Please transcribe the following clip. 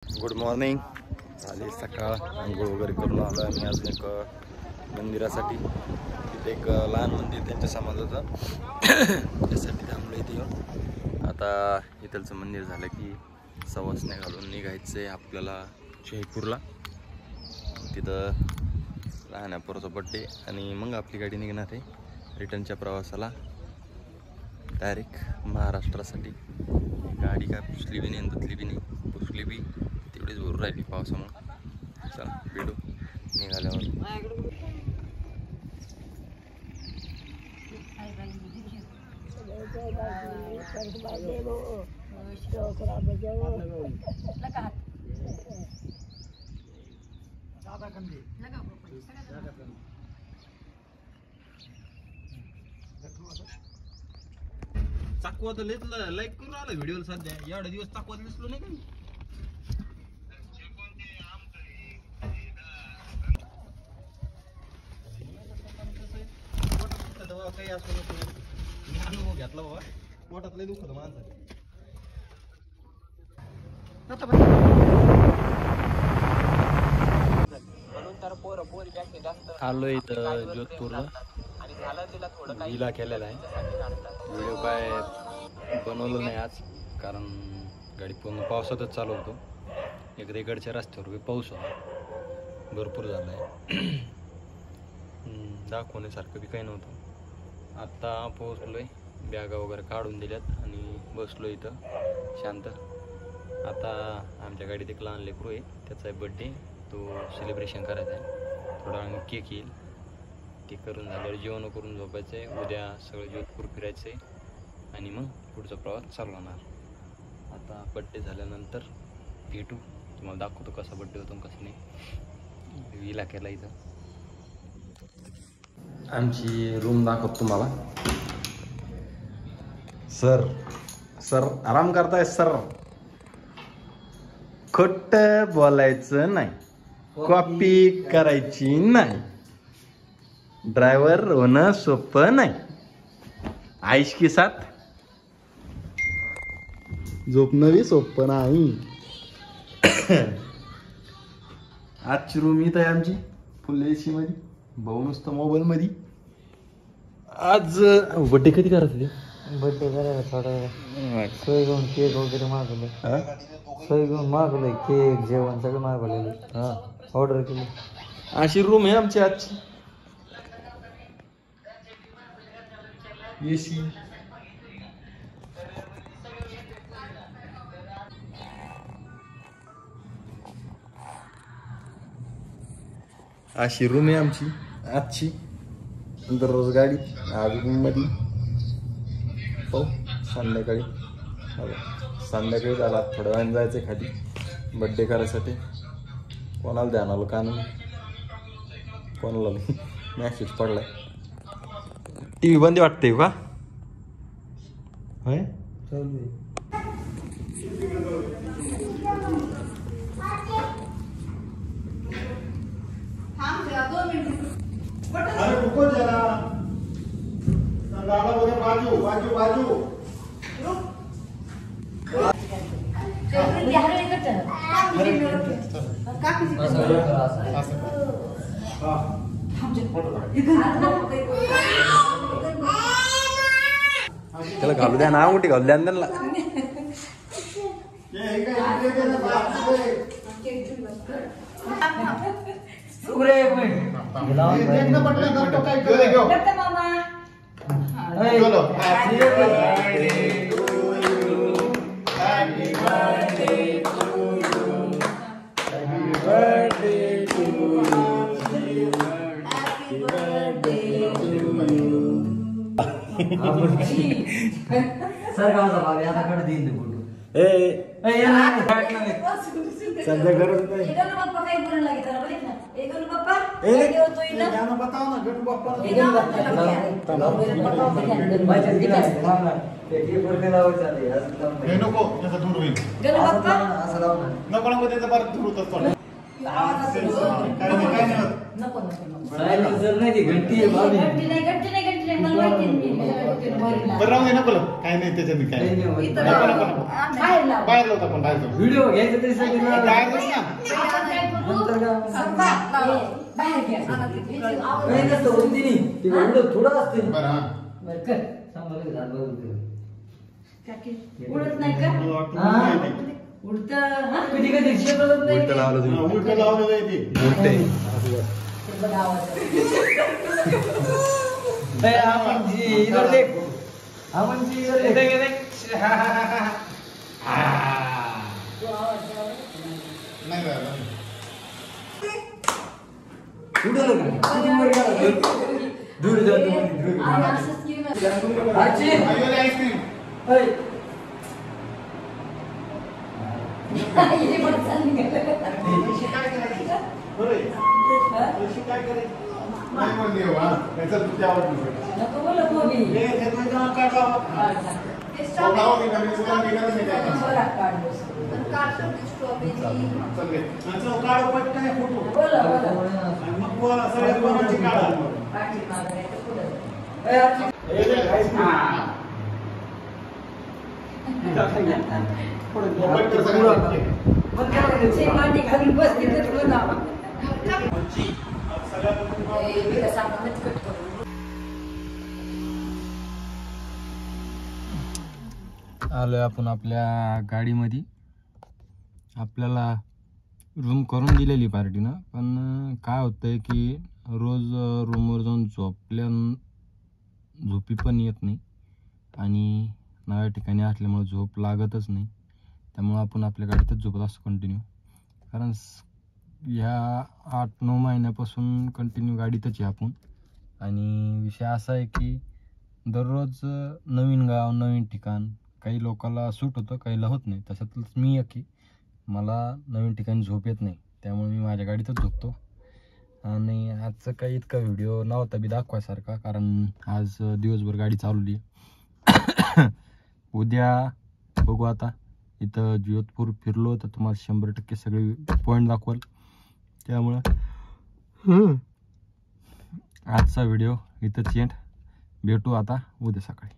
Good morning. झाली सकाळ. आंघोळ वगैरे करून आलो आम्ही अजून एक मंदिरासाठी. तिथे एक लहान मंदिर त्यांच्या समाजाचं त्यासाठी थांबलो इथे येऊन. आता इथलचं मंदिर झालं की सवासण्या घालून निघायचं आहे आपल्याला जयपूरला. तिथं लहान पोराचा बड्डे आणि मग आपली गाडी निघणार आहे रिटर्नच्या प्रवासाला डायरेक्ट महाराष्ट्रासाठी. गाडी काय पुसली बी नाही धुतली बी नाही, पुसली बी तेवढीच भरून राहिली पावसामुळे. चला भेटू निघाल्यावर. चाकवा तर लाईक करून आला व्हिडिओ सध्या. एवढे दिवस चाकवा दिसलो नाही का. काही असं मी अनुभव घेतला बाबा. पोटात लय दुखत माणसाने. आलो इथं जोधपूरला. विला केलेला आहे. व्हिडिओ काय बनवलं नाही आज कारण गाडी पूर्ण पावसातच चालवतो. एकदा इकडच्या रस्त्यावर पाऊस होता, भरपूर झाला आहे. दाखवण्यासारखं बी काही नव्हतं. आत्ता पोहोचलो आहे, बॅगा वगैरे काढून दिल्यात आणि बसलो इथं शांत. आता आमच्या गाडीत एक लहान लेकरू आहे, त्याचा आहे बड्डे. तो सेलिब्रेशन करायचा आहे. थोडा वेळ केक येईल, ते करून झाल्यावर जेवण करून झोपायचं आहे. उद्या सगळं जोधपूर फिरायचं आहे आणि मग पुढचा प्रवास चालू होणार. आता बड्डे झाल्यानंतर भेटू, तुम्हाला दाखवतो कसा बड्डे होतो कसं नाही. विला केला इथं. आमची रूम दाखवतो तुम्हाला. सर सर आराम करताय सर. खोट बोलायचं नाही, कॉपी करायची नाही, ड्रायव्हर होणं सोपं नाही. आईश के साथ झोपणं बी सोपं नाही. आजची रूम इथं आहे आमची फुल एसी मध्ये. भाऊ नुसतं मोबाईल मध्ये. आज बड्डे कधी करायचं ते? बड्डे करायला थोडा सोय घेऊन केक वगैरे मागवलं. सोय घेऊन मागवलंय, केक जेवण सगळं मागवलेलं. हा ऑर्डर केली. अशी रूम आहे आमची आजची. एसी अशी रूम आहे आमची आजची. दररोज गाडी आज रूम मध्ये. हो संध्याकाळी संध्याकाळी झाला थोड्या वेळाने जायचं खाली बड्डे करायसाठी. कोणाला ध्यान आलं का नाही, कोणाला मॅसेज पडलाय. टी व्ही बंद वाटते का? होय अरे रुको जरा. बाजू बाजू बाजू. त्याला घालू द्या ना, मोठी घालू द्या त्यांना. सर गावचा भाग आता कडे देईन ते फोटो. सध्या गरज नाही. घंटी बरं राहू दे नको काय नाही त्याच्यात काय बाहेर लावतो आपण बाहेर जाऊ व्हिडिओ घ्यायचं तरी सांगितलं बाहेर जाऊ ना नंतर काही नसतं होती नाही ते व्हिडिओ थोडं असते बरं हा सांभाळलं झाड बदलते उडत नाही का उडत कधी कधी शेतात नाही उलटं लावलं तुम्ही. उलटं लावलेलं आहे ते उलटे आमची इधर देख आमची इधर देख नाही झालं उडलं का किती वर गेला दूर जातो आजी आईला आईस्क्रीम ओय काय करायचं नाही म्हणले वा त्याचा तुझ्या आवडली आलोय आपण आपल्या गाडीमध्ये. आपल्याला रूम करून दिलेली पार्टीनं, पण काय होतंय की रोज रूमवर जाऊन झोपी पण येत नाही आणि नव्या ठिकाणी असल्यामुळे झोप लागतच नाही. त्यामुळं आपण आपल्या गाडीतच झोपत असतो कंटिन्यू. कारण ह्या 8-9 महिन्यापासून कंटिन्यू गाडीतच आहे आपण. आणि विषय असा आहे की दररोज नवीन गाव नवीन ठिकाण, काही लोकांना सूट होतं काहीला होत नाही. तशातच मी आहे की मला नवीन ठिकाणी झोप येत नाही, त्यामुळे मी माझ्या गाडीतच झोपतो. आणि आजचं काही इतका व्हिडिओ नव्हता बी दाखवायसारखा, कारण आज दिवसभर गाडी चालवली. उद्या बघू आता. इथं जोधपूर फिरलो तर तुम्हाला 100% सगळे पॉईंट दाखवाल. त्यामुळं आजचा व्हिडिओ इथंच एंड. भेटू आता उद्या सकाळी.